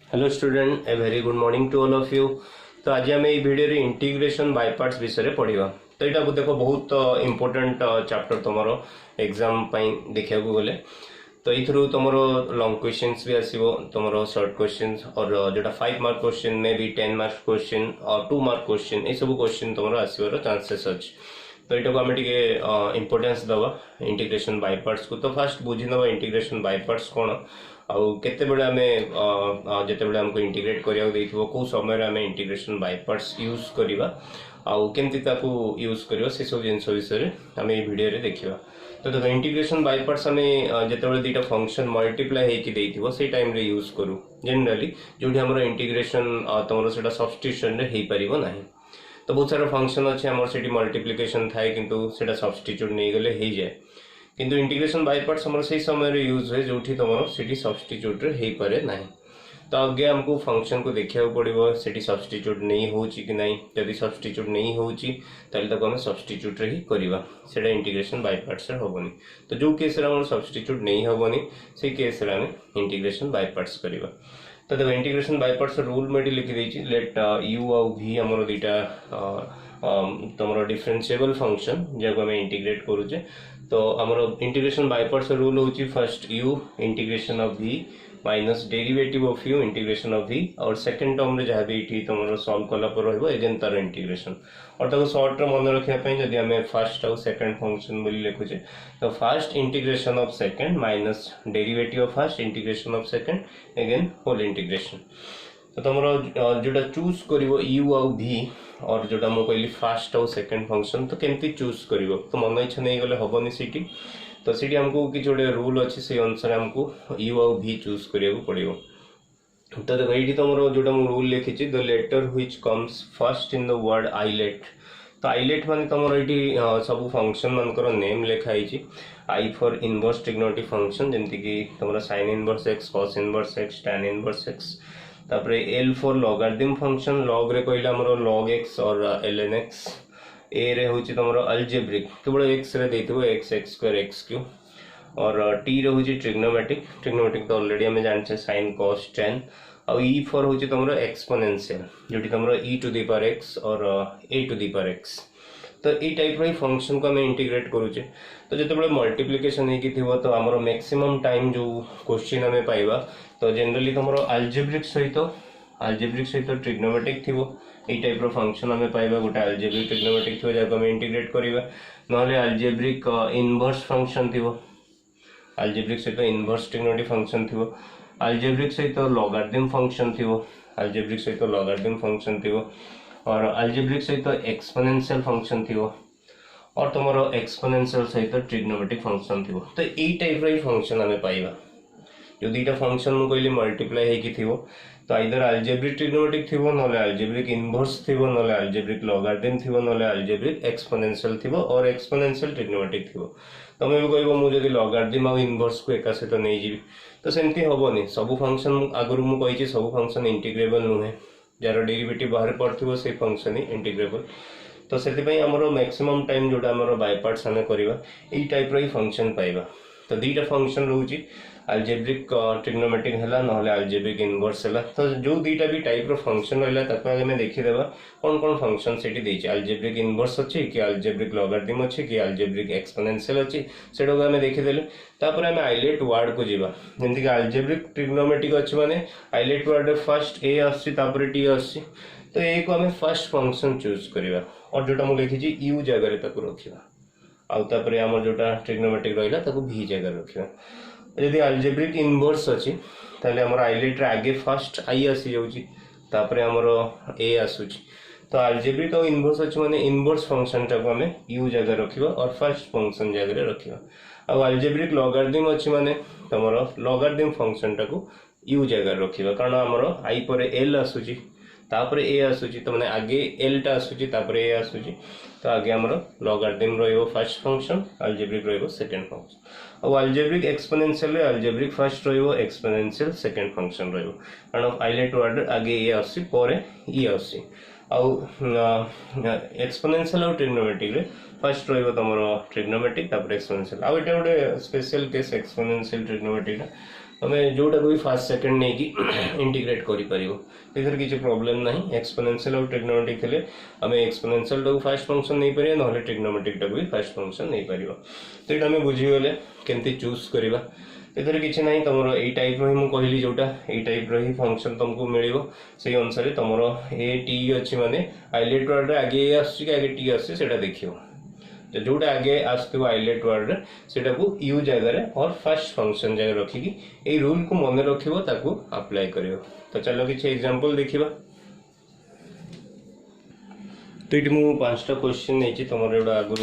Hello student a very good morning to all of you. तो आज आम ये भिडियो इंटीग्रेशन बाय पार्ट्स विषय पढ़ा। तो यहाँ देख बहुत इंपोर्टेंट चैप्टर तुम एग्जाम देखा गले तो ये तुम लॉन्ग क्वेश्चंस भी आसो तुम शॉर्ट क्वेश्चंस और जोटा 5 mark question may be 10 mark question और 2 मार्क क्वेश्चन ये सब क्वेश्चन तुम आसवर चांसेस अच्छे। तो यहाँ को आम टे इंपोर्टेंस दवा इंटीग्रेशन बाय पार्ट्स को। तो फास्ट बुझीनवा इंटीग्रेशन बाय पार्ट्स कौन आउ केते बेले आमे जेते बेले हमको इंटीग्रेट करिया देइथिबो को समय रे आमे इंटीग्रेशन बाय पार्ट्स यूज करिबा आउ केमति ताकू यूज करियो से सब जिंस विषय आमे ए वीडियो रे देखिबा। तो देखो इंटीग्रेशन बाय पार्ट्स आमे जेते बेले दीटा फंक्शन मल्टीप्लाई हेकि देइथिबो से टाइम रे यूज करू जनरली जोठी हमरो इंटीग्रेशन तमरो सेटा सब्स्टिट्यूशन रे हेई परिबो नाही। तो बहुत सारा फंक्शन अच्छे हमर सेठी मल्टीप्लिकेशन थाए किंतु सेटा सब्स्टिट्यूट नै गले हेई जाय किंतु इंटीग्रेशन बाय पार्ट्स हमर सही समय रे यूज होय जोठी तमरो सेठी सब्स्टिट्यूट रे हेई पारे नाही। तो आगे हमको फंक्शन को देखिया पड़िबो सेठी सब्स्टिट्यूट नहीं होची कि नहीं। यदि सब्स्टिट्यूट नहीं होची ताले ताको हम सब्स्टिट्यूट रे ही करिबा सेटा इंटीग्रेशन बाय पार्ट्स रे होबनी। तो जो केस रे हमर सब्स्टिट्यूट नहीं होबनी से केस रे हम इंटीग्रेशन बाय पार्ट्स करिबा। तो देखो इंटीग्रेशन बाय पार्ट्स रूल में लिखि देछि लेट u और v हमर दीटा तमरो डिफरेंशिएबल फंक्शन जेको हम इंटीग्रेट करूचे। तो हमर इंटीग्रेशन बाय पार्ट्स रूल होची first u integration of v minus derivative of u integration of v और सेकंड टर्म रे जहा भी इठी तमरो सॉल्व कला पर रहबो एजेन तार इंटीग्रेशन। और ताको शॉर्ट रे मन रखिया पई जदी हमें फर्स्ट और सेकंड फंक्शन बोली लिखुचे तो first integration of second minus derivative of first integration of second again whole integration. तो तुमरो जोटा चूज करिवो u और v और जोटा मो कहली फर्स्ट और सेकंड फंक्शन तो केमती चूज करिवो तो मन इच्छा नहीं गले हबनी सिटी। तो सिटी हमको कि जोड़े रूल अच्छे से अनुसार हमको u और v चूज करिया पड़िवो। तो देखो ये तुम जोटा मु रूल लिखी the letter which comes first in the word ILATE. तो आइलेट माने तुम ये सब फंक्शन मानकर नेम लिखाई I for inverse trigonometric function जमती कि तुम sin inverse x cos inverse x tan inverse x तापरे L for logarithm function log रे कहला हमरो log x और ln x ए रे होची तुमरो अलजेब्रिक केवल x रे देथिबो x x square x cube और t रे होची ट्रिग्नोमेट्रिक ट्रिग्नोमेट्रिक तो ऑलरेडी हमें जानछे sin cos tan और e फॉर होची तुमरो एक्सपोनेंशियल जोटी तुमरो e to the power x और a to the power x। तो ये टाइप रे फंक्शन को हमें इंटीग्रेट करूचे। तो जते बळे मल्टीप्लिकेशन हेकि थिबो तो हमरो मैक्सिमम टाइम जो क्वेश्चन हमें पाइबा तो जनरली तुमरो अलजेब्रिक सहित ट्रिग्नोमेट्रिक थिबो ए टाइप रो फंक्शन हमें पाइबा गोटे अलजेब्रिक ट्रिग्नोमेट्रिक थिबो जाको हमें इंटीग्रेट करिबा नहले अलजेब्रिक इनवर्स फंक्शन थिबो अलजेब्रिक सहित इनवर्स ट्रिग्नोमेट्रिक फंक्शन थिबो अलजेब्रिक सहित लॉगारिथम फंक्शन थिबो अलजेब्रिक सहित लॉगारिथम फंक्शन थिबो और अलजेब्रिक सहित एक्सपोनेंशियल फंक्शन थिबो और तुमरो एक्सपोनेंशियल सहित ट्रिग्नोमेट्रिक फंक्शन थिबो। तो ए टाइप रो फंक्शन हमें पाइबा जो दीटा फंक्शन मु कहली मल्टीप्लाई हेकि थिबो तो आइदर अलजेब्रिक ट्रिग्नोमेट्रिक थिबो नले अलजेब्रिक इनवर्स थिबो नले अलजेब्रिक लॉगारिथम थिबो नले अलजेब्रिक एक्सपोनेंशियल थिबो और एक्सपोनेंशियल ट्रिग्नोमेट्रिक थिबो। तमे भी कहबो मु जदी लॉगारिथम और इनवर्स को एका सहित नै जिवि तो सेमती होबोनी सब फंक्शन आगुरु मु कहिछि सब फंक्शन इंटीग्रेबल नुहे जार डेरिवेटिव बाहर पड़थिबो से फंक्शन ही इंटीग्रेबल। तो सेति पई हमरो मैक्सिमम टाइम जोटा हमरो बाय पार्ट्स हमें करबा ई टाइप रो फंक्शन पाइबा। तो दीटा फंक्शन रहउची अलजेब्रिक ट्रिग्नोमेट्रिक हला नहले अलजेब्रिक इनवर्स हला। तो जो दीटा भी टाइप रो फंक्शन रहला ताको आगे में देखि देबा कोन कोन फंक्शन सेठी देछि अलजेब्रिक इनवर्स अछि कि अलजेब्रिक लॉगारिथम अछि कि अलजेब्रिक एक्सपोनेंशियल अछि सेडो को हमें देखि देले। तापर हमें आइलेट वर्ड को जीवा जेंति कि अलजेब्रिक ट्रिग्नोमेट्रिक अछि माने आइलेट वर्ड रे फर्स्ट a आछि तापर t आछि तो a को हमें फर्स्ट फंक्शन चूज करिवा और जोटा मु लिखि छी u जगह रे ताको रखिवा आउ तापर हमर जोटा ट्रिग्नोमेट्रिक रहला ताको v जगह रखिवा। यदि अलजेब्रिक इनवर्स अछि ताले हमर आइलेट रे आगे फर्स्ट i आसी जाउची तापर हमर a आसुची। तो अलजेब्रिक और इनवर्स अछि माने इनवर्स फंक्शन टा को हमें u जगह रखिवा और फर्स्ट फंक्शन जगह रे रखिवा। अब अलजेब्रिक लॉगारिथम अछि माने तमरो लॉगारिथम फंक्शन टा को u जगह रखिवा कारण हमरो i पर l आसुची तापर a आसुची तो माने आगे l टा आसुची तापर a आसुची तो आगे हमरो लॉगारिथम रहइबो फर्स्ट फंक्शन अलजेब्रिक रहइबो सेकंड फंक्शन और अलजेब्रिक एक्सपोनेंशियल रे अलजेब्रिक फर्स्ट रहइबो एक्सपोनेंशियल सेकंड फंक्शन रहइबो कारण आइलेट वर्ड आगे a आसी पर e आसी आउ एक्सपोनेंशियल और ट्रिग्नोमेट्रिक रे फर्स्ट रहइबो तमरो ट्रिग्नोमेट्रिक तापर एक्सपोनेंशियल आउ एटा गोटे स्पेशल केस एक्सपोनेंशियल ट्रिग्नोमेट्रिक हमें जोटा को भी फास्ट सेकंड नहीं कि इंटीग्रेट करि परिबो इधर किसी प्रॉब्लम नहीं एक्सपोनेंशियल और ट्रिग्नोमेट्रिक थे हमें एक्सपोनेंशियल टाको फास्ट फंक्शन नहीं परिबा नहले ट्रिग्नोमेट्रिक टाको भी फास्ट फंक्शन नहीं परिबा तो एटा हमें बुझी गले केमती चूज करबा इधर किसी ना तुम यही टाइप रही मुझे कहली जोटा यही टाइप रही फंक्शन तुमको मिल से अनुसार तुम ए टी अच्छी माने आइलेट वर्ड आगे आगे टी आसे देखियो तो जोटा आगे आसो आइलेट वर्ड से यू जगह और फर्स्ट फंक्शन जगह रखिकी ये रूल को मन रखिबो ताकू अप्लाई करियो तो चलो किसी एग्जांपल देखिबा तो ये मुझे 5टा क्वेश्चन नहीं तुम एटा आगु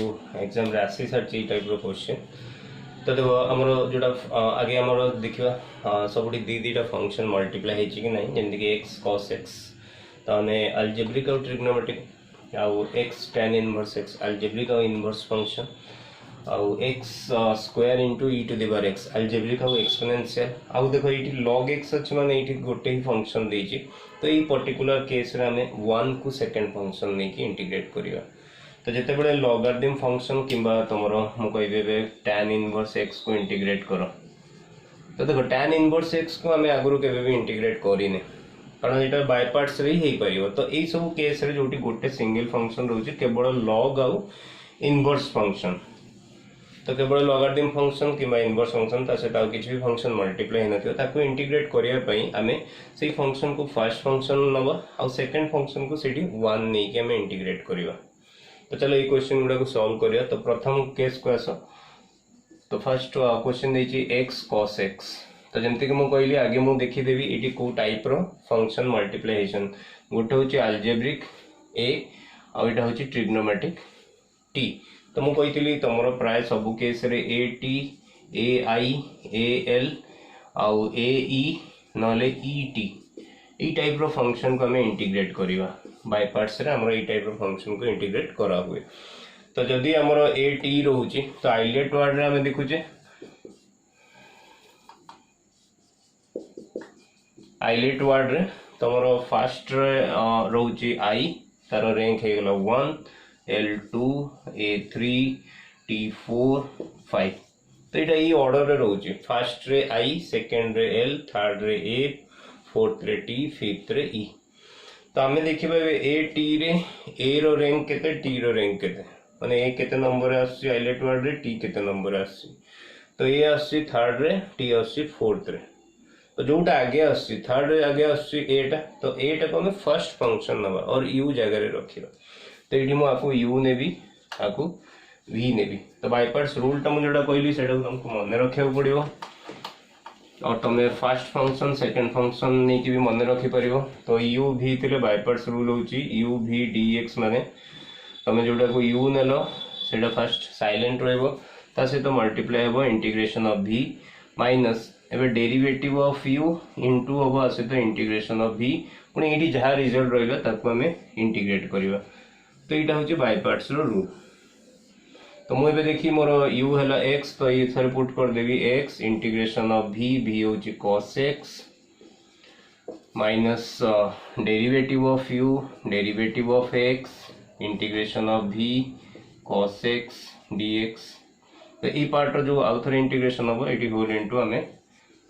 एग्जाम रे आसी सारी टाइप रो क्वेश्चन तो देखो आमर जोटा आगे आमर देखा सब दीटा फंक्शन मल्टीप्लाई हो कि ना जमीक एक्स कॉस एक्स तो आम अलजेब्रिक और ट्रिग्नोमेट्रिक आउ x tan inverse x algebraic और इनवर्स फंक्शन आउ x square into e to the power x algebraic और एक्सपोनेंशियल आउ देखो ये log x अच्छे माने ये गोटे ही फंक्शन देछि तो ये पर्टिकुलर केस रे आम 1 को सेकंड फंक्शन नहीं कि इंटीग्रेट करिया तो जिते बड़े लॉगरिथम फंक्शन किंबा तुमरो मु कहबे tan इनवर्स x को इंटीग्रेट करो तो देखो tan इनवर्स x को आम आगुरी केबे भी इंटीग्रेट करिने कारण ये बाय पार्ट्स रे ही पारिबो तो यही सब केस रे जोटी गोटे सिंगल फंक्शन रहउची केवल log आउ इनवर्स फंक्शन तो केवल लॉगरिथम फंक्शन किंबा इनवर्स फंक्शन ता सेटा किछि भी फंक्शन मल्टीप्लाई नथियो ताको इंटीग्रेट करिया पई आमे सेही फंक्शन को फर्स्ट फंक्शन नबा आ सेकंड फंक्शन को सेठी 1 नै कि आमे इंटीग्रेट करिवा तो चलो ये क्वेश्चन गुड़ा को सॉल्व करिया तो प्रथम केस को आस तो फर्स्ट क्वेश्चन देछि x cos x तो जमती कि मु कहली आगे मु देखि देबी एटी को टाइप रो फंक्शन मल्टीप्लिकेशन गोटे होची अलजेब्रिक a आ एटा होची ट्रिग्नोमेट्रिक t तो मु कहितली तमरो प्राय सब केस रे a t a i a l आउ a e नले e t ई टाइप रो फंक्शन को हमें इंटीग्रेट करिवा बाय पार्ट्स रे हमरो ई टाइप रो फंक्शन को इंटीग्रेट करा हुए तो जदी हमरो a t रहउची तो आइलेट वर्ड रे हमें देखुचे आइलेट वर्ड रे तमरो first ray रहउची i taro rank हे गेलो 1 l2 a3 t4 5 तो एटा ई ऑर्डर रे रहउची फर्स्ट रे i सेकंड रे l थर्ड रे a फोर्थ रे टी फिफ्थ रे ई तो आम देखिए ए टी रे ए रो रैंक केते टी रो रैंक केते माने ए केते नंबर आसी आइलेट वर्ड रे टी केते नंबर आसी तो ए आसी थर्ड रे टी आसी फोर्थ रे तो जोटा आगे आसी थर्ड रे आगे आसी एटा तो एटा को हम फर्स्ट फंक्शन नबा और यू जगह रे रखिबा तो एठी मु आको यू नेबी आको वी नेबी तो बाय पार्ट्स रूल टा मु जोटा कहली सेटा तुमको मन रखिया पड़िबो और तुम्हें फर्स्ट फंक्शन सेकंड फंक्शन नहीं कि भी मन रखी परिबो तो यू भी थिले बाय पार्ट्स रूल होची यू भी dx माने तुम्हें जोटा को यू नेलो सेटा फर्स्ट साइलेंट रहबो ता से तो मल्टीप्लाई हेबो इंटीग्रेशन ऑफ v माइनस एबे डेरिवेटिव ऑफ u इनटू होबो आसे तो इंटीग्रेशन ऑफ v पुनी एठी जहा रिजल्ट रहला ताको हमें इंटीग्रेट करबा तो एटा होची बाय पार्ट्स रो रूल तो मुझे देखी मोर u है x तो ये थरे पुट कर देवी x integration of v v होची cos x minus derivative of u derivative of x integration of v cos x dx तो ये पार्ट जो आउ थरे इंटीग्रेशन होबो एटी होल इनटू हमें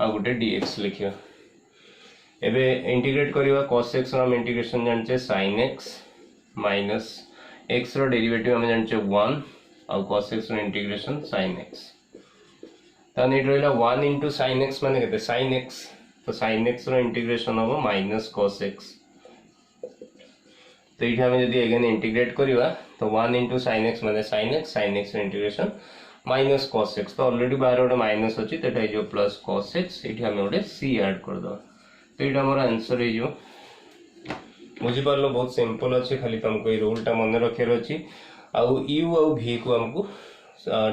आ गुटे dx लिखियो एबे इंटीग्रेट करिवा cos x हम इंटीग्रेशन जानचे sin x माइनस x रो डेरिवेटिव हम जानचे 1 और cos x रो इंटीग्रेशन sin x ताने रहला 1 into sin x माने केते sin x तो sin x रो इंटीग्रेशन होबो माइनस cos x तो इठा हम यदि अगेन इंटीग्रेट करिवा तो 1 into sin x माने sin x रो इंटीग्रेशन माइनस cos x तो ऑलरेडी बाहर ओडे माइनस अछि तेटा जो प्लस cos x इठा हम ओडे c ऐड कर दो तो इठा हमर आंसर हे जो बुझी पारलो बहुत सिंपल अछि खाली तुमको ई रूल टा मन रखे रछि आउ u आउ v को हमको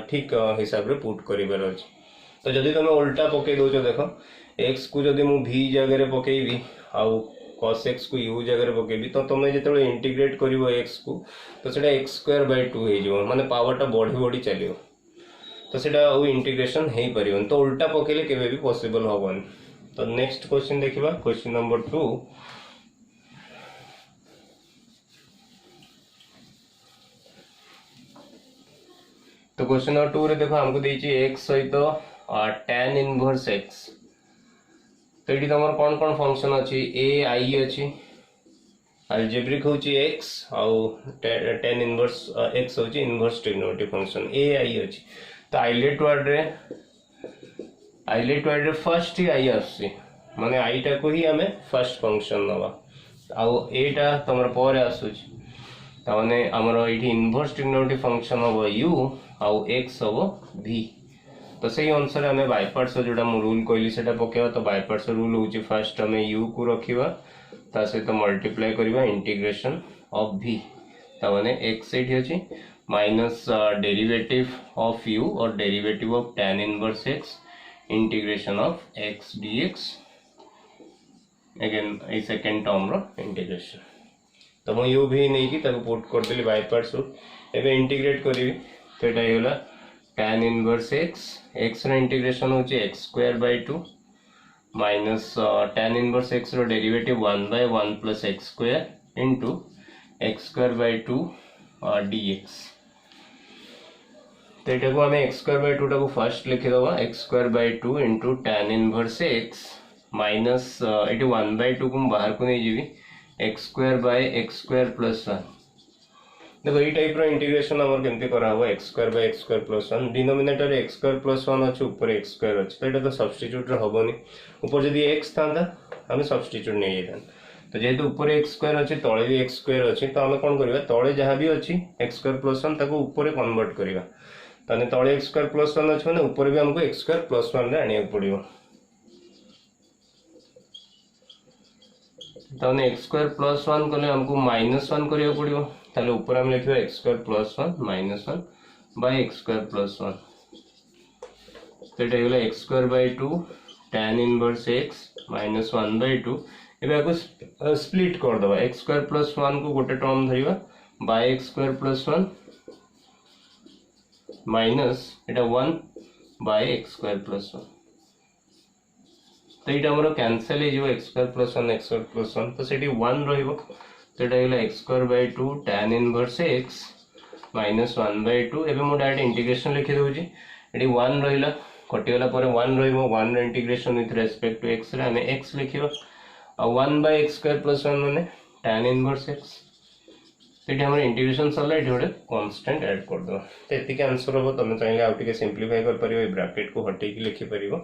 ठीक हिसाब रे पुट करिबार अछि तो जदी तुम उल्टा पके दोछ देखो x को जदी मु v जगह रे पकेइबी आउ cos x को u जगह रे पकेइबी तो तुम जेतले इंटीग्रेट करिवो x को तो सेटा x²/2 हे जो माने पावर टा बढ़ी बढ़ी चलियो तो सेटा ओ इंटीग्रेशन हे परिबन तो उल्टा पकेले केबे भी पॉसिबल होबन तो नेक्स्ट क्वेश्चन देखिबा क्वेश्चन नंबर 2 तो क्वेश्चन नंबर 2 रे देखो हमको देछि x सहित tan इनवर्स x तो ये तुम कौन कौन फंक्शन अच्छी ए आई अच्छी अलजेब्रिक होची x आउ tan इनवर्स x होची इनवर्स ट्रिग्नोमेट्रिक फंक्शन ए आई अच्छी तो आइलेट वर्ड रे फर्स्ट ही आई आसी माने आई टा को ही हमें फर्स्ट फंक्शन नवा आउ एटा तमर पर आसुची ताने हमर एठी इनवर्स ट्रिग्नोमेट्रिक फंक्शन हो u आउ x हो v तो सही अनुसार हमें बाय पार्ट्स जोड़ा मु रूल कहली सेटा पकेवा तो बाय पार्ट्स रूल होची फर्स्ट हमें u को रखिबा ता सहित मल्टीप्लाई करवा इंटीग्रेशन ऑफ v ताने x एठी अछि माइनस डेरिवेटिव ऑफ u और derivative of tan inverse x integration of x dx again ए सेकंड टर्म रो इंटीग्रेशन तो मु u भी नहीं की ताको पुट कर देली बाय पार्ट्स एबे इंटीग्रेट करबी तो एटा होला tan इनवर्स x रो इंटीग्रेशन होची x² 2 minus tan inverse x रो derivative 1/1 plus x² into x² 2 dx तो एटा को हमें x² 2 टाको फर्स्ट लिखि दवा x² 2 into tan inverse x minus eighty 1/2 को बाहर को नहीं जीवी x² प्लस 1 देखो ये टाइप रो इंटीग्रेशन हमर केमते करा हो x² प्लस 1 डिनोमिनेटर रे x² प्लस 1 अछि ऊपर x² अछि तो एटा तो सब्स्टिट्यूट रे होबनी ऊपर जदी x थांदा हमें सब्स्टिट्यूट नै जेतन तो जेहेतु ऊपर x² अछि तळे भी x² अछि तो हमें कोन करबा तळे जहां भी अछि x² प्लस 1 ताको ऊपर कन्वर्ट करबा तने तळे x² प्लस 1 अछि माने ऊपर भी हमको x² प्लस 1 रे आनिया पड़िबो ताने x² प्लस 1 कले हमको -1 करिया पड़िबो ताले ऊपर हम लिखिबा x² plus 1 -1 bye x² plus 1 तो एटा होला x² 2 tan इनवर्स x -1/2 एबे आको स्प्लिट कर दबा x² प्लस 1 को गोटे टर्म धरिबा बाय x² प्लस 1 माइनस एटा 1 बाय x² प्लस 1 तो ये हमरो कैंसिल हो x² प्लस 1 तो सेठी 1 रहिबो तो एटा होला x² 2 tan इनवर्स x -1/2 एबे मो डायरेक्ट इंटीग्रेशन लिखि दउजी एठी 1 रहिला कटि वाला पर 1 रहिबो 1 रे integration with respect to x रे हमें x लिखिबो आ 1/x² प्लस 1 माने tan इनवर्स x सेठी हमर इंटीग्रेशन सरला एठी ओडे कांस्टेंट ऐड कर दो तो एति के आंसर हो तमे चाहिले आउट के सिंपलीफाई कर परिबो ए ब्रैकेट को हटेई के लिखि परिबो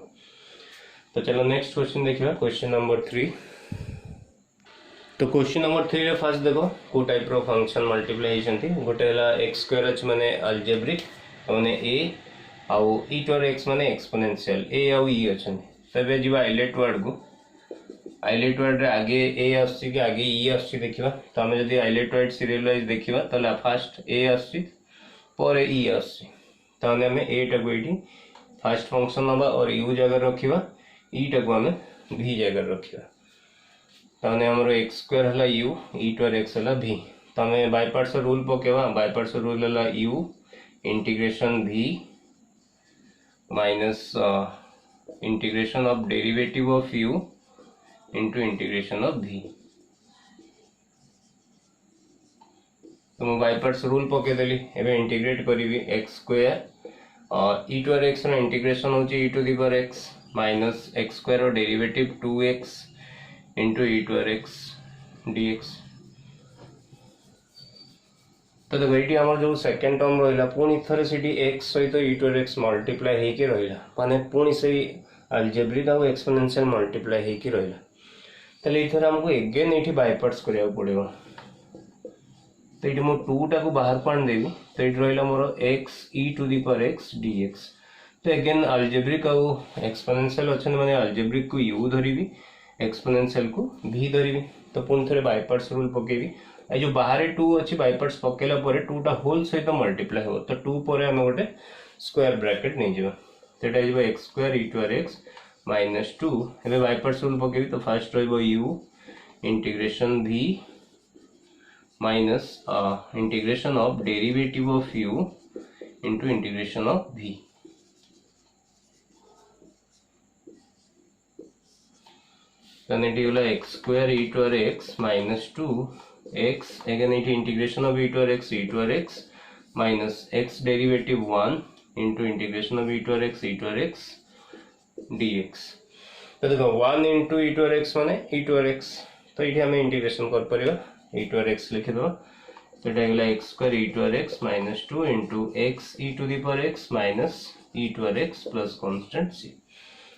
तो चलो नेक्स्ट क्वेश्चन देखिए क्वेश्चन नंबर 3 तो क्वेश्चन नंबर 3 रे फर्स्ट देखो को टाइप रो फंक्शन मल्टीप्लाई होचंती गोटे हला x² अछि माने अलजेब्रिक माने a आउ e to x माने एक्सपोनेंशियल a आउ e अछंती तबे जीवा आइलेट वर्ड को आइलेट वर्ड रे आगे a आछि कि आगे e आछि देखिबा तो हम जदी आइलेट वर्ड सीरियलाइज देखिबा तले फर्स्ट a आछि पर e आछि ताने हमें a टा को एठी फर्स्ट फंक्शन नबा और u जगह रखिबा e टा को हमें v जगह रखिबा ताने हमरो x² हला u e to x हला v तमे बाय पार्ट्स रूल पकेवा बाय पार्ट्स रूल हला u integration v minus integration of derivative of u into integration of v तो मैं बाय पार्ट्स रूल पके देली एबे इंटीग्रेट करिवि x² e to x रो इंटीग्रेशन होची e to the power x minus x² रो derivative 2x into e to x dx तो देखो एटी हमर जो सेकंड टर्म रहिला पुनी थरे सिटी x सहित e to x मल्टीप्लाई हे के रहिला माने पुनी सही अलजेब्रिक आ एक्सपोनेंशियल मल्टीप्लाई हे के रहिला तले इथर हमको अगेन एठी बाय पार्ट्स करिया पड़िबो तो एटी मो 2 टा को बाहर पान देबी तो एटी रहिला मोर x e to the power x dx तो अगेन अलजेब्रिक आ एक्सपोनेंशियल अछन माने अलजेब्रिक को u धरिबी एक्सपोनेंशियल को v धरिबी तो पुन थरे बाय पार्ट्स रूल पकेबी ए जो बाहर 2 अछि बाय पार्ट्स पकेला परे 2 टा होल सहित मल्टीप्लाई हो तो 2 परे हम गोटे स्क्वायर ब्रैकेट नै जिबा तो एटा जिबा x² e to x -2 एबे बाय पार्ट्स रूल पकेबी तो फर्स्ट रहइबो u integration v minus integration of derivative of u into integration of v then it will x² e to x -2 x again it integration of e to x minus x derivative 1 into integration of e to x dx तो देखो 1 into e to r x माने e to r x, तो ये आम integration कर परिबा e to r x लिखिदेव, तो ये x square e to r x minus 2 into x e to the power x minus e to r x plus constant C.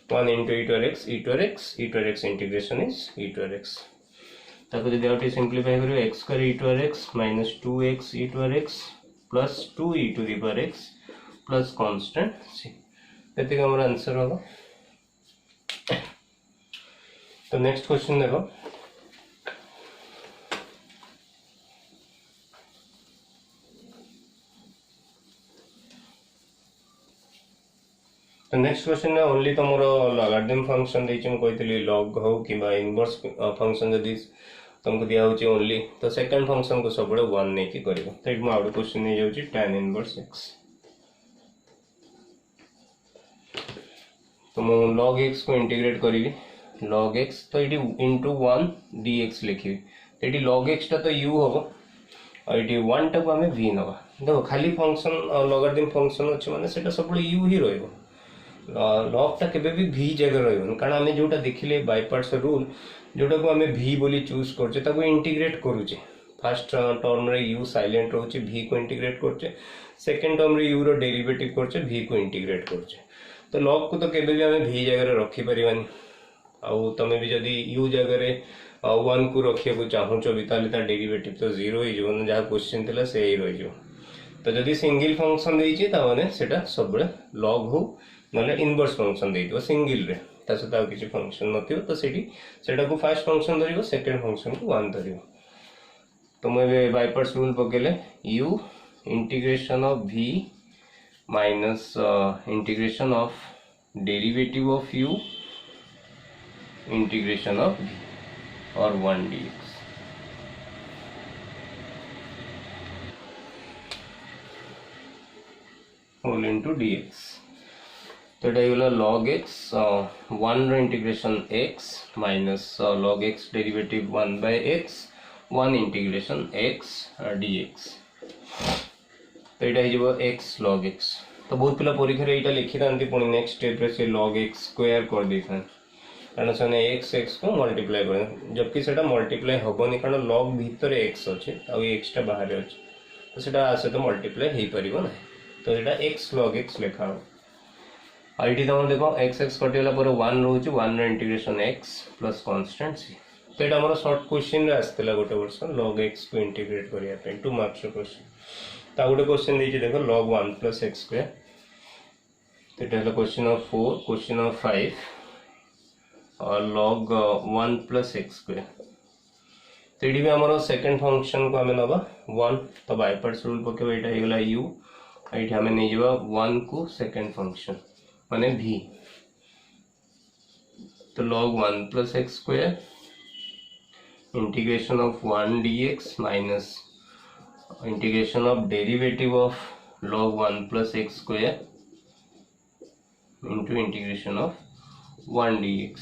1 into e to r x e to r x, e to r x integration is e to r x, ताको जदि आउट simplify करियो x square e to r x minus 2x e to r x plus 2 e to the power x plus constant c, एति हमर answer होगा। तो next question देखो, तो नेक्स्ट क्वेश्चन में ओनली तुमर लॉगरिथम फंक्शन देछि, मैं कहतली लॉग हो कि इनवर्स फंक्शन जदि तुमको दिया होची ओनली, तो सेकंड फंक्शन को सब 1 नहीं की करिवो। तो इट आउट क्वेश्चन नहीं जाउची tan इनवर्स x, तो मैं log x को इंटीग्रेट करी log x, तो ये इंटू 1 dx लिखी, तो ये log x टा तो u होगा और ये 1 टा को हमें v नवा। देखो खाली फंक्शन लॉगरिथम फंक्शन अच्छे माने सेटा सब u ही रहइबो, लॉग टा केबे भी v जगह रहइबो, कारण हमें जोटा देखिले बाय पार्ट्स रूल जोटा को हमें v बोली चूज करछे ताको इंटीग्रेट करूचे। फर्स्ट टर्म रे u साइलेंट रहउचे, v को इंटीग्रेट करछे, सेकंड टर्म रे u रो डेरिवेटिव करछे, v को इंटीग्रेट करछे। तो लॉग को तो केबे भी हमें v जगह रे रखी परिबानी, आउ तमे भी जदी u जगह रे 1 को रखिया को चाहूचो भी ताले ता डेरिवेटिव तो 0 ही जो जहा क्वेश्चन थिला से ही रहि जो। तो जदी सिंगल फंक्शन देइछि ता माने सेटा सबले लॉग हो नले इनवर्स फंक्शन देइतो सिंगल रे, ता सता किछि फंक्शन नथियो, तो सेटा को फर्स्ट फंक्शन धरिबो, सेकंड फंक्शन को 1 धरिबो। तो मैं बाय पार्ट्स रूल पकेले u integration of v minus integration of derivative of u integration of v और 1 dx, होल इनटू dx। तो ये वाला log x 1 रो integration x minus log x derivative 1 by x 1 integration x dx, तो यहाँ हो x log x। तो बहुत पिला परीक्षा रे एटा लिखि थांती, पुणी नेक्स्ट स्टेप रे से log x स्क्वायर कर दै थां, कारण से x को मल्टीप्लाई कर, जबकि सेटा मल्टीप्लाई होबनी कारण log भीतर x अछि आ x टा बाहर अछि, तो सेटा आसे तो मल्टीप्लाई हे परिबो ना, तो एटा x log x लिखा हो। आईटी तुम देखो एक्स एक्स कटिगला पर 1 रोच 1 रो integration x plus constant c, तो एटा हमर शॉर्ट क्वेश्चन रे आस्तेला गोटे वर्ष log x को इंटीग्रेट करिया पे 2 मार्क्स रो क्वेश्चन। ता गोटे क्वेश्चन देछि देखो log 1 प्लस x स्क्वायर, तो एटा है क्वेश्चन ऑफ 4, क्वेश्चन ऑफ 5 और log 1 प्लस x स्क्वायर। तो एडी भी हमर सेकंड फंक्शन को हमें नबा 1, तो बाय पार्ट्स रूल पके एटा हे गला u, एठी हमें नै जेबा 1 को सेकंड फंक्शन माने v, तो log 1 plus x square integration of 1 dx minus integration of derivative of log 1 plus x square into integration of 1 dx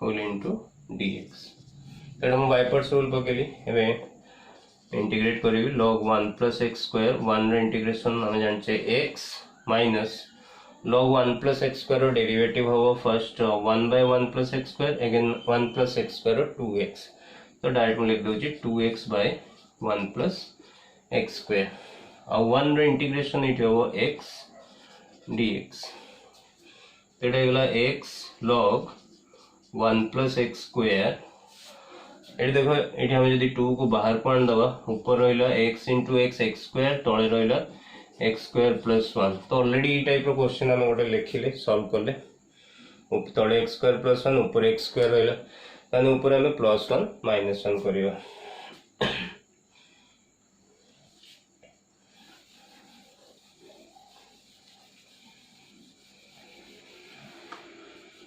whole into dx। तो हम बाय पार्ट्स रूल पकेली एबे इंटीग्रेट करी log 1 प्लस x स्क्वायर 1 रो integration हम जानचे x minus log 1 plus x square रो derivative हो first 1 by 1 plus x square again 1 plus x square 2x, तो डायरेक्ट में लिख दोछि 2x by 1 plus x square और 1 रो इंटीग्रेशन इट हो x dx, तो एटा गेला x log 1 plus x square. एटी देखो एटी हम जदी 2 को बाहर कोन दबा, ऊपर रहला x into x x square, तळे रहला x स्क्वायर प्लस 1, तो ऑलरेडी ई टाइप रो क्वेश्चन हम गोटे लिखिले सॉल्व करले, तळे x स्क्वायर प्लस 1 ऊपर x स्क्वायर रहला, ताने ऊपर हमें प्लस 1 माइनस 1 करिवा।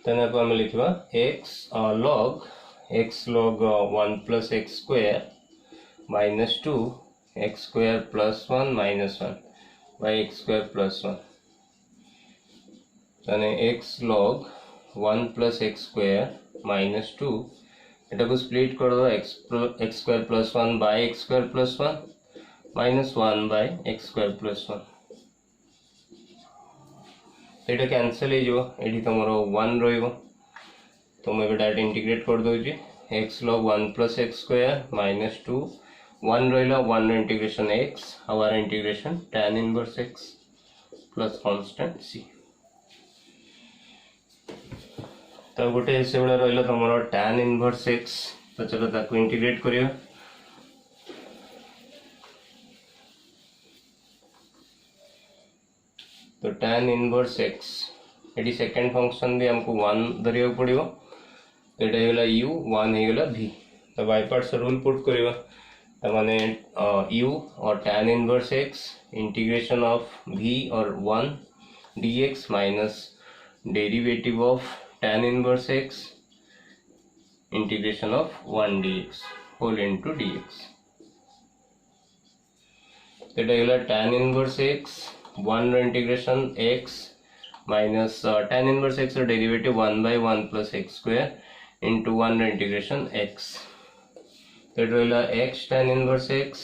ताने को हम लिखवा x log 1 plus x square minus 2 x स्क्वायर प्लस 1 माइनस 1 by x स्क्वायर प्लस 1, यानी x log 1 plus x square minus 2, एटा को स्प्लिट कर दो x स्क्वायर प्लस 1 by x स्क्वायर प्लस 1 माइनस 1 by x स्क्वायर प्लस 1, तो ये कैंसल ये तुम 1 रो तो मुझे डायरेक्ट इंटीग्रेट कर दूँ x log 1 plus x square minus 2 1 रहा 1 इंटीग्रेशन x आवर integration tan inverse x plus constant c तो गोटे से रहा तुम tan इनवर्स x तो चलो ताको इंटीग्रेट करियो तो tan इनवर्स x ये सेकेंड फंक्शन भी हमको 1 धरिया पड़ो तो ये u 1 होगा v तो बाय पार्ट्स रूल पुट करवा माने u और tan inverse x integration of v और 1 dx minus derivative of tan inverse x integration of 1 dx whole into dx तो ये tan inverse x 1 integration x minus tan inverse x और derivative 1 by 1 plus x square into 1 integration x तो रहा x tan inverse x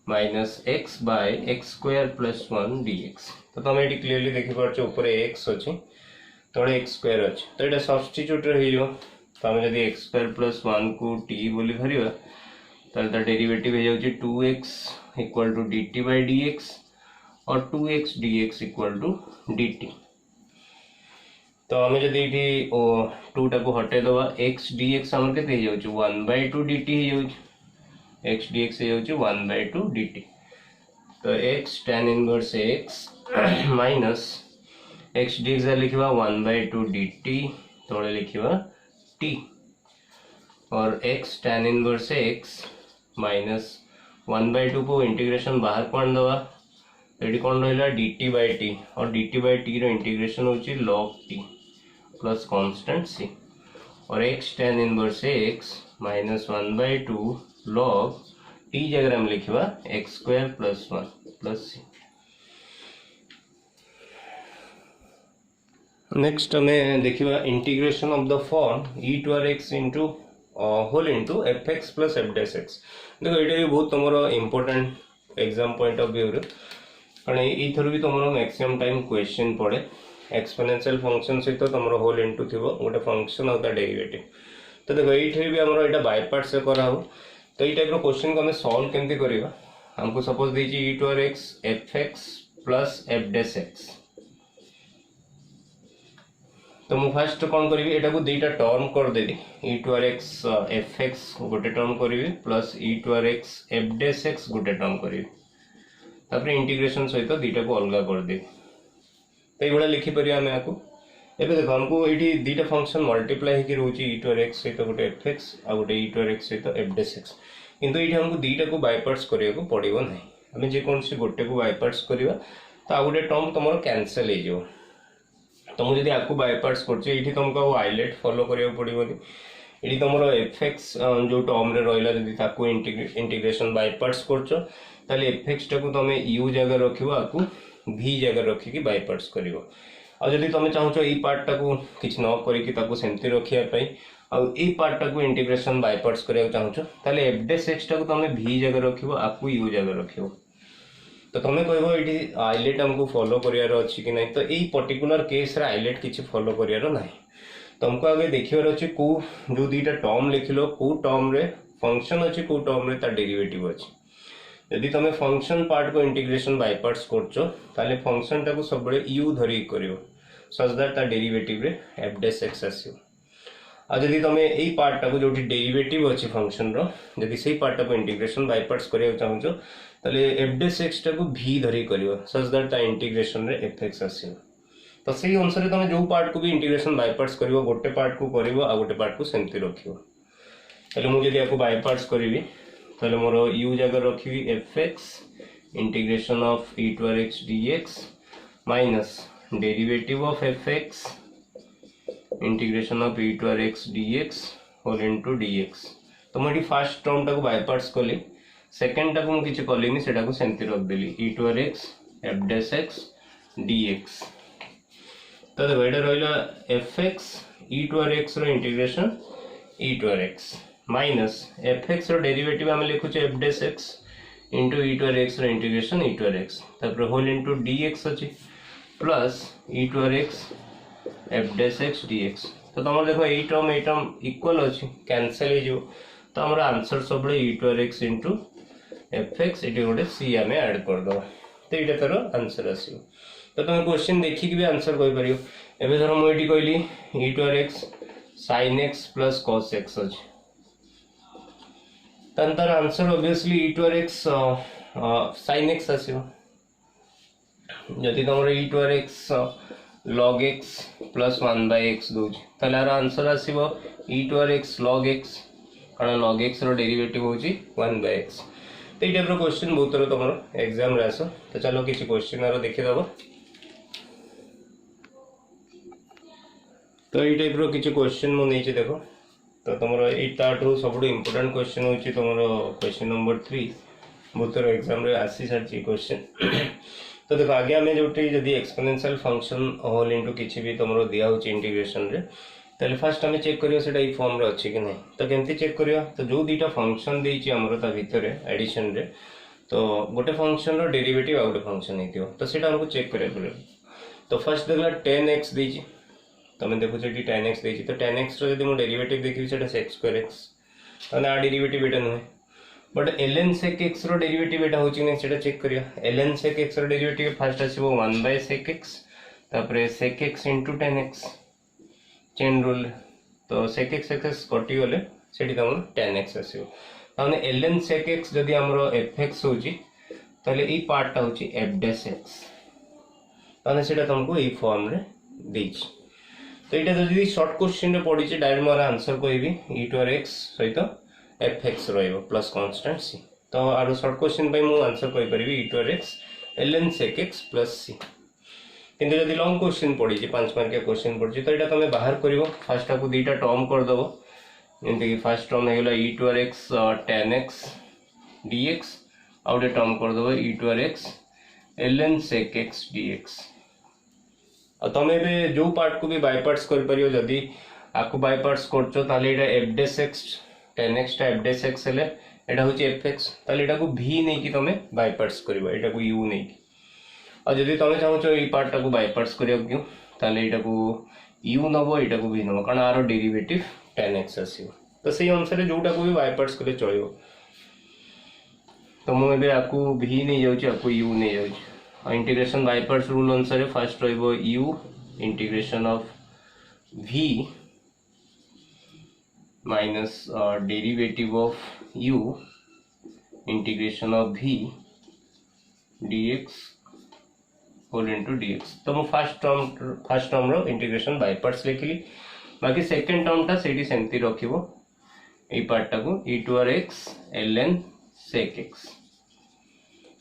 minus x by x square plus 1 dx तो तुम ये clearly देखि पार्छ ऊपर x अच्छी तले x square अच्छी तो ये सब्स्टिट्यूट रही तो आम जब x square plus 1 को t बोली धरिया तो डेरिवेटिव हो जाउची 2x equal to dt by dx और 2x dx equal to dt तो आम जब ये 2 टाक हटे दबा x dx आम के 1 by 2 dt x dx हो 1 by 2 dt तो x tan inverse x minus x dx लिखा 1 by 2 dt तले लिखा t और x tan inverse x minus 1 by 2 को इंटीग्रेशन बाहर कौन दबा ये कौन रहा dt by t और dt by t रो इंटीग्रेशन होची log t plus constant c और x tan inverse x minus 1 by 2 log t जगह हम लिखवा x स्क्वायर प्लस 1 प्लस c नेक्स्ट हमें देखिवा integration of the form e to r x into whole into fx plus f dash x देखो ये भी बहुत तुम important exam point of view कारण ये भी तुम मैक्सिमम टाइम क्वेश्चन पड़े एक्सपोनेंशियल फंक्शन सहित तुम होल इनटू थी गोटे फंक्शन और डेरिवेटिव तो देखो ये भी आमर यहाँ बाय पार्ट से कराओ तो ये टाइप क्वेश्चन को आम सॉल्व केमती करवा हमको सपोज देती e to r x fx plus f dash x तो मुझे फास्ट कौन करी एटा को दुईटा टर्म कर देली e to r x fx गोटे टर्म करी plus e to r x f dash x गोटे टर्म करी इंटीग्रेशन सहित दुईटा को अलग कर दे तो ये लिखिपर आम या एवं देखो हमको ये दुईटा फंक्शन मल्टीप्लाई होकर रोचे e to r x सहित गोटे fx आ गोटे e to r x सहित f dash x किंतु ये हमको दुईटा को बाय पार्ट्स करने को पड़ो ना आम जेकोसी गोटे को बाय पार्ट्स करवा तो आ गोटे टर्म तुम कैंसल हो तो मुझे आपको बाय पार्ट्स कर तुमको आइलेट फॉलो करा पड़ो ये तुम fx जो टर्म रहा जब इंटीग्रेशन बाय पार्ट्स कर fx टाक तुम u जगह रख v जगह रखिकी बाय पार्ट्स कर जदि तुम चाहो ये पार्ट टाक किसी न करमती रखापी आई पार्ट टाक इंटीग्रेशन बाय पार्ट्स करने चाहो एफ डैश एक्स टाक तुम v जगह रख आपको u जगह रख तो तुम कह ये आइलेट आमको फॉलो करार अच्छी कि नहीं तो यही पर्टिकुलर केस रे आइलेट किसी फॉलो करार ना तुमको आगे देखार अच्छे कौ जो दुईटा टर्म लिखिल कौ टर्म रे फंक्शन अच्छी कौ टर्म रे तार डेरिवेटिव अच्छी यदि तुम फंक्शन पार्ट को इंटीग्रेशन बाय पार्ट्स कर फंक्शन टाक सब u धरिक कर सच दैट तार डेरिवेटिव रे f डैश x आसो आ जदि तुम यही पार्ट टाक जो डेरिवेटिव अच्छी फंक्शन री से पार्ट टाक इंटीग्रेशन बाय पार्ट्स करने चाहो ताले f डैश x टाक v धरिक कर सच दैट तार इंटीग्रेशन रे fx आसो तो से अनुसार तुम जो पार्ट को भी इंटीग्रेशन बाय पार्ट्स कर गोटे पार्ट को कर गोटे पार्ट को सेमती रख मुझे आपको बाय पार्ट्स करी तो मोर u जगह रखी fx integration of e to r x dx minus derivative of fx integration of e to r x dx whole into dx तो मुझे फर्स्ट टर्म टाक बाय पार्ट्स कली सेकेंड टाक मुझे किसी कलिनी से सेमती रखदेली e to r x f dash x dx तो देखो ये रहा fx e to r x रो integration e to r x minus fx रो डेरिवेटिव आम लिखुचे f dash x into e to r x रो integration e to r x whole into dx अच्छी plus e to r x f dash x d x. तो तुम देखो ये term equal अच्छी कैनसल हो, तो आम आंसर सब e to r x into f x ये गोटे सी आम ऐड करदे, तो ये तार आंसर आसो। तो तुम क्वेश्चन देखिक भी आंसर कहीपर। एवं धर मुझे कहली e to r x sine x plus cos x अच्छे, तार answer obviously e to r x sine x आसो। जदि तुम e to r x log x plus 1/x दूज, तार आंसर आसो e to r x log x, कारण log x derivative हूँ 1/x। तो ये टाइप क्वेश्चन बहुत थर तुम एग्जाम आस। तो चलो किसी क्वेश्चन आर देखीदब। तो ये टाइप किसी क्वेश्चन मुझे देख। तो तुम यू सब इम्पोर्टाट क्वेश्चन हूँ तुम क्वेश्चन नंबर 3 बहुत थर एग्जाम आसी सारी क्वेश्चन। तो देखो आगे आम जो एक्सपोनेंशियल फंक्शन होल इंटू किसी भी तुम दिया इंटीग्रेशन रे, तो फास्ट आम चेक करियो सेटा ई फॉर्म रे अच्छी कि नहीं। तो केमती चेक करियो, तो जो दुईटा फंक्शन देछि हमरो ता भितर एडिशन रे, तो गोटे फंक्शन रो डेरिवेटिव आ गोटे फंक्शन हेतियो, तो सेटा हमको चेक करिया पड़ियो। तो फर्स्ट देखला 10x देछि, तमे देखो जेटी 10x देछि, तो 10x रो यदि मो डेरिवेटिव देखि सेटा sec2x, तने आ डेरिवेटिव एटा नुहे। बट ln sec x रो डेरिवेटिव एटा होछि नै सेटा चेक करिया। ln sec x रो डेरिवेटिव फर्स्ट आसीबो 1/sec x, तापरे sec x * 10x chain rule. तो sec x कटि गले सेठी तमर 10x आसीबो। ताने ln sec x जदि हमरो fx होछि, ताले ई पार्टटा होछि f डैश x, ताने सेटा तुमको ई फॉर्म रे देछि। तो ये जब शॉर्ट क्वेश्चन पड़ी डायरेक्ट मोर आंसर कहबी ई टू आर एक्स सहित f x plus constant c. तो आर शॉर्ट क्वेश्चन मुझे आंसर कहीपर e to r x ln sec x plus c. किंतु जब लॉन्ग क्वेश्चन पड़ी 5 मार्किया क्वेश्चन पड़ी, तो यहाँ तुम बाहर कर फास्ट आपको दुईटा टर्म करदेव। जमीक फास्ट टर्म होगा e to r x tan x dx, आउ गोटे टर्म करदेव e to r x ln sec x dx। तुम ए जो पार्ट को भी बायपार्ट्स कर पारियो, जदि आपको बायपार्ट्स कर F dash x tan x टा एफ डैश एक्स हेले एटा होची एफ एक्स, ताले एटा को v नै कि तमे बायपार्ट्स करबो, एटा को u नै कि। और जदि तमे चाहो ई पार्ट टा को बायपार्ट्स करियो क्यों, ताले एटा को u नबो एटा को v नबो, कारण आरो डेरिवेटिव tan x आसीबो। तो सेही अनुसार जोटा को भी बायपार्ट्स कले चलियो। तो मु एबे आकू v नै जाउची, आकू u नै जाउची। इंटीग्रेशन बाय पार्ट्स रूल अनुसार फास्ट रहिबो u integration of v minus derivative of u integration of v dx whole into dx। तो मु फर्स्ट टर्म रो इंटीग्रेशन बाय पार्ट्स लिखली, बाकी सेकंड टर्म टा सेठी सेमती रखिबो ए पार्ट टा को e to r x ln sec x।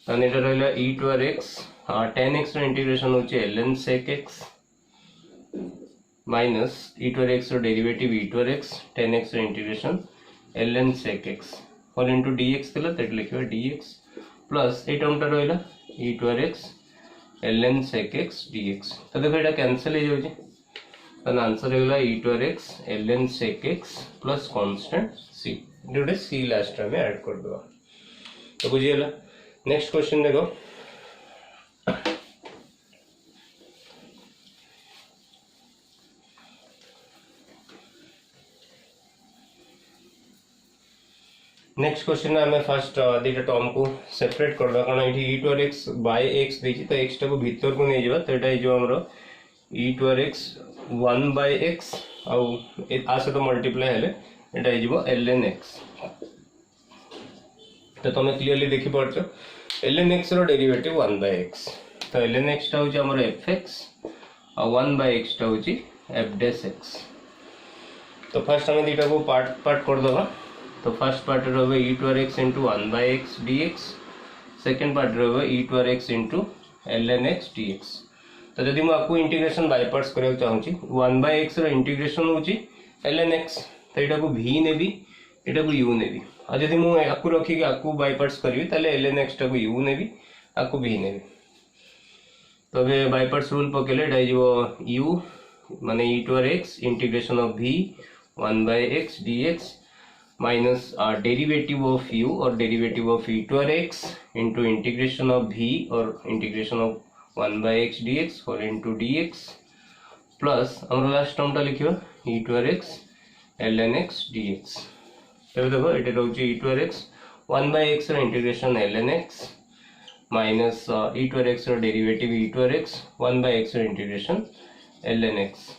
ताने एटा रहला e to r x tan x रो इंटीग्रेशन होची ln sec x minus e to r x रो derivative e to r x tan x रो integration ln sec x whole into dx थिला, त लिखिबा dx प्लस ए term टा रहला e to r x ln sec x dx। तो देखो एटा कैंसिल हो जाउची, त आंसर रहला e to r x ln sec x plus constant c, जोटे c लास्ट में ऐड कर दो। तो बुझियला। नेक्स्ट क्वेश्चन देखो, नेक्स्ट क्वेश्चन में हमें फर्स्ट दुईटा टर्म को सेपरेट कर दो, कारण ये e to r x by x देछि, तो एक्स टा को भीतर को नहीं जावा, तो एटा जो हमरो e to r x 1/x आउ आ सहित मल्टीप्लाई हेले एटा हिजबो ln x। तो तुम क्लियरली देखि पारछो ln x रो डेरिवेटिव 1/x, तो ln x टा होची हमरो fx आ 1/x टा होची f डैश x। तो फर्स्ट हमें दुईटा को पार्ट कर दवा। तो फर्स्ट पार्ट रहे e to r x into 1/x dx, second part रहे e to r x into ln x dx। तो जदि मुझे आपको इंटीग्रेशन बाय पार्ट्स करने चाहूँगी, 1/x रो इंटीग्रेशन होची ln x, तो यहाँ को v नेबी यहाँ को u नेबी, और जदि मुझे आपको रखिक आपको बाय पार्ट्स करी ताले ln x टा को u नेबी आपको v नेबी। तो अबे बाय पार्ट्स रूल पकेले एटा जो u माने e to r x integration of v 1/x dx minus derivative of u और derivative of e to r x into integration of v और integration of 1 by x dx whole into dx plus हमर last term टा लिखिबा e to x ln x dx। तबे देखो एटे रहउची e to x 1 by x रो integration ln x minus e to x रो derivative e to x 1 by x रो इंटीग्रेशन ln x।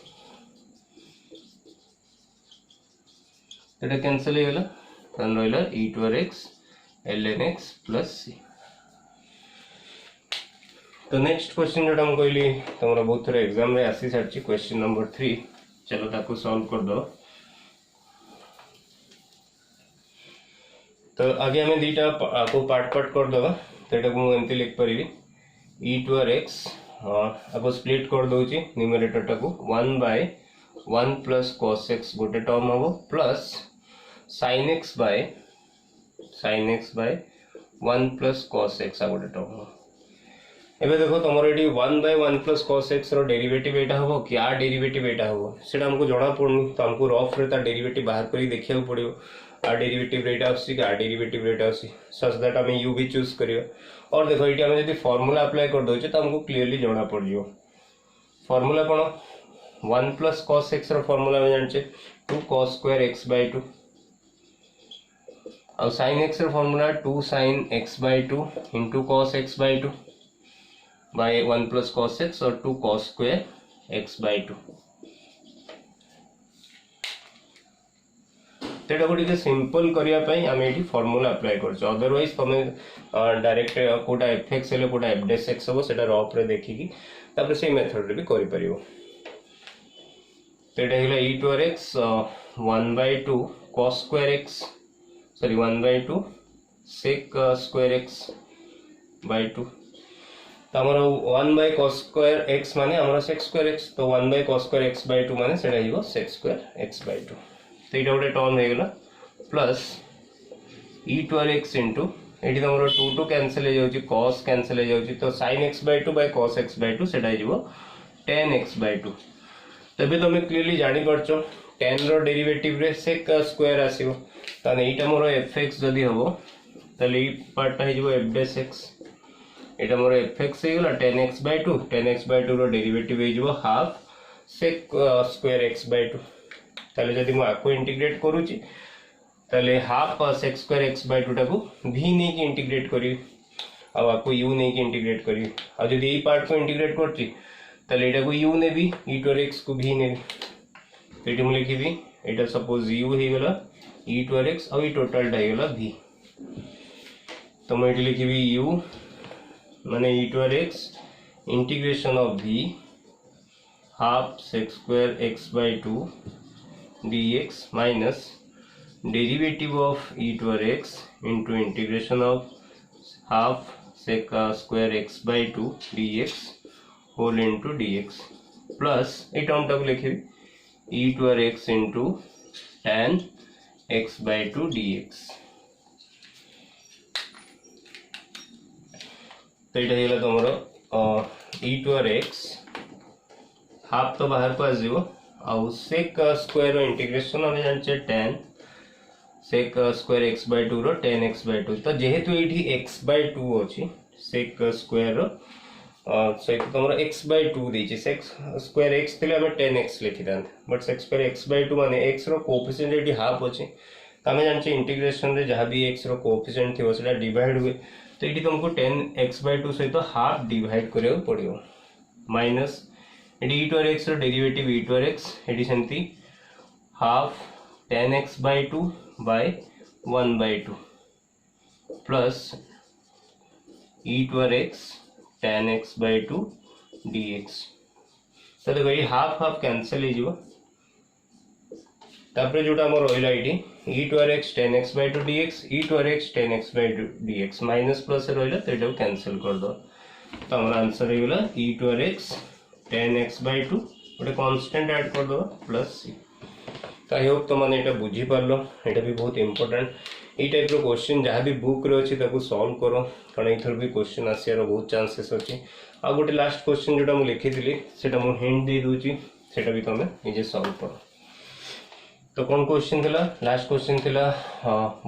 एटा कैंसिल हो गेला तन रहला e to x ln x plus c। तो नेक्स्ट क्वेश्चन जोटा हम कहली तुम बहुत थोड़ा एग्जाम रे आसी सारी क्वेश्चन नंबर 3 चलो ताको सॉल्व कर दो। तो आगे हमें दीटा को पार्ट पार्ट कर दबा तो एटा को एमती लिख परिबी e to x आपको स्प्लिट कर दोची न्यूमरेटर टा को 1 by 1 plus cos x गोटे टर्म हबो plus sin x by 1 plus cos x आ गोटे टर्म हबो। एबे देखो तुमर एडी 1 by 1 plus cos x रो डेरिवेटिव एटा हबो कि आ डेरिवेटिव एटा हबो सेटा हमको जणा पड़नी तो हमको रफ रे ता डेरिवेटिव बाहर करी देखिया पड़ियो आ डेरिवेटिव रेट आसी आ डेरिवेटिव रेट आसी सच दैट हमें u भी चूज करियो। और देखो एटी हमें यदि फार्मूला अप्लाई कर दोचे तो हमको क्लियरली जणा पड़ जियो फार्मूला कोन 1 plus cos x रो फार्मूला में जानचे 2 cos square x by 2 और sin x row formula 2 sin x by 2 into cos x by 2 by 1 plus cos x और 2 cos square x by 2। तेटा को टिके सिंपल करिया पई हम एठी फार्मूला अप्लाई करछ अदरवाइज तमे डायरेक्ट कोटा fx हेले कोटा f dash x हो सेटा रफ रे देखि तापर से मेथड रे भी करि परियो। तेटा हेला e to x 1 by 2 cos square x sorry 1 by 2 sec square x by 2 तो हमर 1 by cos square x माने हमर sec square x तो 1 by cos square x by 2 माने सेटा हिबो sec square x by 2 तो इटा गोटे टर्म हे गेला plus e to x into एठी हमर 2 2 कैंसिल हो जाउची cos कैंसिल हो जाउची तो sin x by 2 by cos x by 2 सेटा हिबो tan x by 2। तबे तमे क्लियरली जानि परछो tan रो डेरिवेटिव रे sec स्क्वायर आसीबो ताने एटा मोर fx जदी हबो तले ई पार्ट ता हिबो f dash x एटा मोर fx हे गेला tan x by 2 रो डेरिवेटिव हे जिवो half sec square x by 2 ताले जदी मु आको इंटीग्रेट करूची ताले half sec square x by 2 टाको v नै की इंटीग्रेट करी आ आको u नै की इंटीग्रेट करी आ जदी ए पार्ट को इंटीग्रेट करची ताले एटा को u ने भी e to x को v ने भी एटी मु लिखिबी एटा सपोज u हे गेला e to x आ ई टोटल टा हे गेला v तो मैं एटी लिखिबी u माने e to x integration of v half sec square x by 2 dx minus derivative of e to x into integration of half sec square x by 2 dx whole into dx plus ये term तक लिखे e to x into tan x by 2 dx। तो ये हेला तमरो e to x half तो बाहर को आजिबो आ sec स्क्वायर रो इंटीग्रेशन हम जानचे tan sec square x by 2 रो tan x by 2 तो जेहेतु एठी x by 2 अछि sec स्क्वायर रो sec तमरो x by 2 देछि sec स्क्वायर x थिले हम tan x लिखि दान but sec square x by 2 माने x रो कोएफिशिएंट एठी हाफ अछि हमें जानचे इंटीग्रेशन रे जहां भी x रो कोएफिशिएंट थिवो सेटा डिवाइड हुए तो ये तुमको tan x by 2 सहित हाफ डिवाइड करियो पड़ियो माइनस एडी e to x रो डेरिवेटिव e to x एडी सेंती half tan x by 2 by 1 by 2 plus e to x tan x by 2 dx। तो देखो ये हाफ हाफ कैंसिल हे जिवो तापर जोटा हमर होइला AD e to x tan x by 2 dx e to x tan x by 2 dx minus plus रहइला तो एटा कैंसिल कर दो तो हमर आंसर हे गेला e to x tan x by 2 गोटे कांस्टेंट ऐड कर दो प्लस c। तो आई होप तो माने एटा बुझी पारलो एटा भी बहुत इंपोर्टेंट ए टाइप रो क्वेश्चन जहां भी बुक रे अछि ताको सॉल्व करो कारण एथर भी क्वेश्चन आसियार बहुत चांसेस अछि। आ गोटे लास्ट क्वेश्चन जोटा मु लिखि दिली सेटा मु हिंट दे दूची सेटा भी तमे निजे सॉल्व करो। तो कौन क्वेश्चन थिला लास्ट क्वेश्चन थिला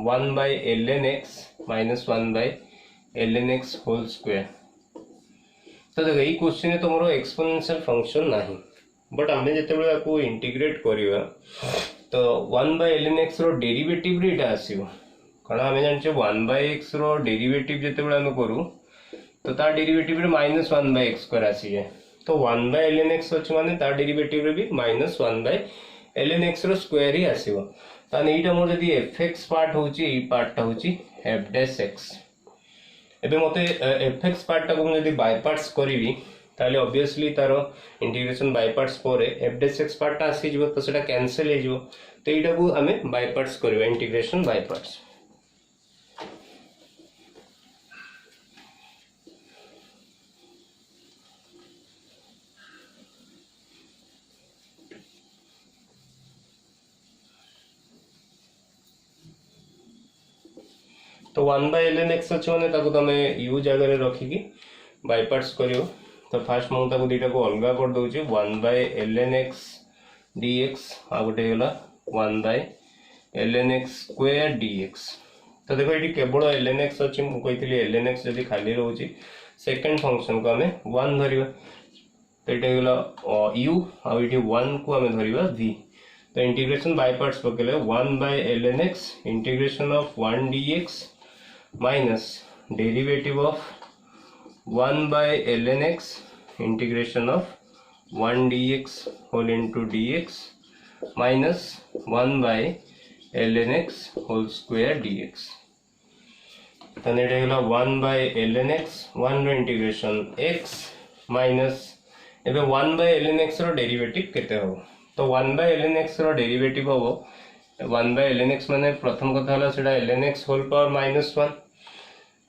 1 by ln x minus 1 by ln x whole square। तो देखो यही क्वेश्चन है तुम एक्सपोनेंशियल फंक्शन नहीं बट आम जो इंटीग्रेट करवा तो 1/ln(x) डेरिवेटिव रे इटा आसीबो कारण आम जान 1/x डेरिवेटिव जिते आम करूँ तो तार डेरिवेटिव रे -1/x² आसी जाए तो 1/ln(x) अच्छे माने तार डेरिवेटिव रे भी -1/ln(x) स्क्वायर ही आसीबो ताने एटा मोर जदी fx पार्ट होची ई पार्ट होची f'(x) एबे मते fx पार्ट को जदी बाय पार्ट्स करिवि ताले ऑब्वियसली तार इंटीग्रेशन बाय पार्ट्स परे f'(x) पार्ट आसी जिवो तो सेटा कैंसिल हे जिवो तो एटा को हमें बाय पार्ट्स करबा इंटीग्रेशन बाय पार्ट्स तो 1/ln(x) अच्छे माने ताको तमे u जगह रे रखिकी बाय पार्ट्स करियो तो फास्ट मु ताको दीटा को अलगा कर दोची 1/ln(x) dx आ गोटे होला 1/ln(x² dx तो देखो ये केवल ln(x) अच्छी मु कहितली ln(x) जदी खाली रहउची सेकंड फंक्शन को हमें 1 धरिबा तो एटा होला u आ इठी 1 को हमें धरिबा v तो इंटीग्रेशन बाय पार्ट्स पकेले 1/ln(x) integration of 1 dx minus derivative of 1/ln(x) integration of 1 dx whole into dx minus 1/ln(x) whole square dx then it is 1/ln(x) 1 रो इंटीग्रेशन x minus एबे 1/ln(x) रो derivative केते हो तो 1/ln(x) रो derivative हो 1/ln(x) माने प्रथम कथा हला सेटा ln(x) होल पावर -1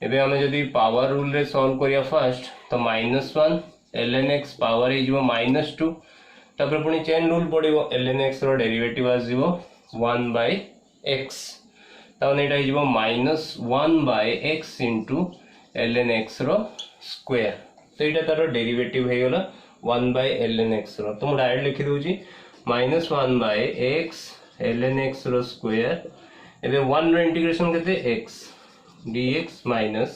एबे हमें जदी पावर रूल रे सॉल्व करिया फर्स्ट तो -1 ln(x) पावर हे जिवो -2 तापर पुनी चेन रूल पडिवो ln(x) रो डेरिवेटिव आ जिवो 1/x ताने एटा जिवो -1/x इनटू ln(x) रो स्क्वायर तो एटा तारो डेरिवेटिव हे गेला 1/ln(x) रो तो मु डायरेक्ट लिखि दोची -1/x ln(x) रो स्क्वायर एबे 1 रो इंटीग्रेशन केते x dx minus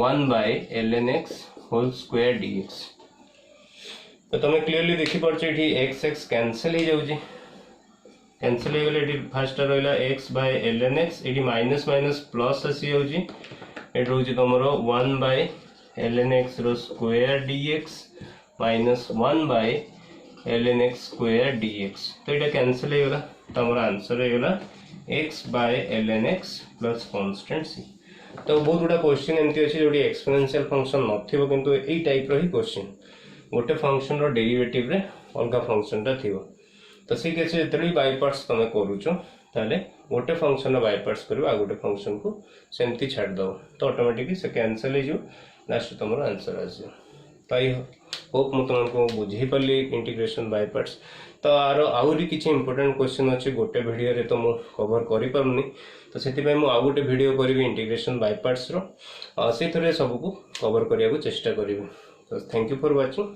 1/ln(x) whole square dx तो तुम क्लियरली देखि परछ एठी x x कैंसिल हे जाउची कैंसिल हे गेले एठी फर्स्ट रहला x/ln(x) एठी माइनस माइनस प्लस आसी जाउची एठी रहउची तमरो 1/ln(x) रो square dx minus 1/ln(x) square dx तो एटा कैंसिल हे गेला तमरो आंसर हे गेला x/ln(x) प्लस कांस्टेंट c तो बहुत गुडा क्वेश्चन एमती अछि जोडी एक्सपोनेंशियल फंक्शन नथिबो किंतु एई टाइप रो ही क्वेश्चन गोटे फंक्शन रो डेरिवेटिव रे अलगा फंक्शन ता थिबो तो से केस जेतली बाय पार्ट्स तमे करूचो ताले गोटे फंक्शन रो बाय पार्ट्स करबा आ गोटे फंक्शन को सेमती छाड़ दो तो ऑटोमेटिकली से कैंसिल हे जो लास्ट तमरो आंसर आ जाय ताई होप मु तुमको बुझी पल्ली इंटीग्रेशन बाय पार्ट्स तो आर आउरी किछि इंपोर्टेंट क्वेश्चन अछि गोटे वीडियो रे तो मु कवर करि परनी तो सेति पय मु आ गोटे वीडियो करबी इंटीग्रेशन बाय पार्ट्स रो से थरे सब को कवर करिया को चेष्टा करबी तो थैंक यू फॉर वाचिंग।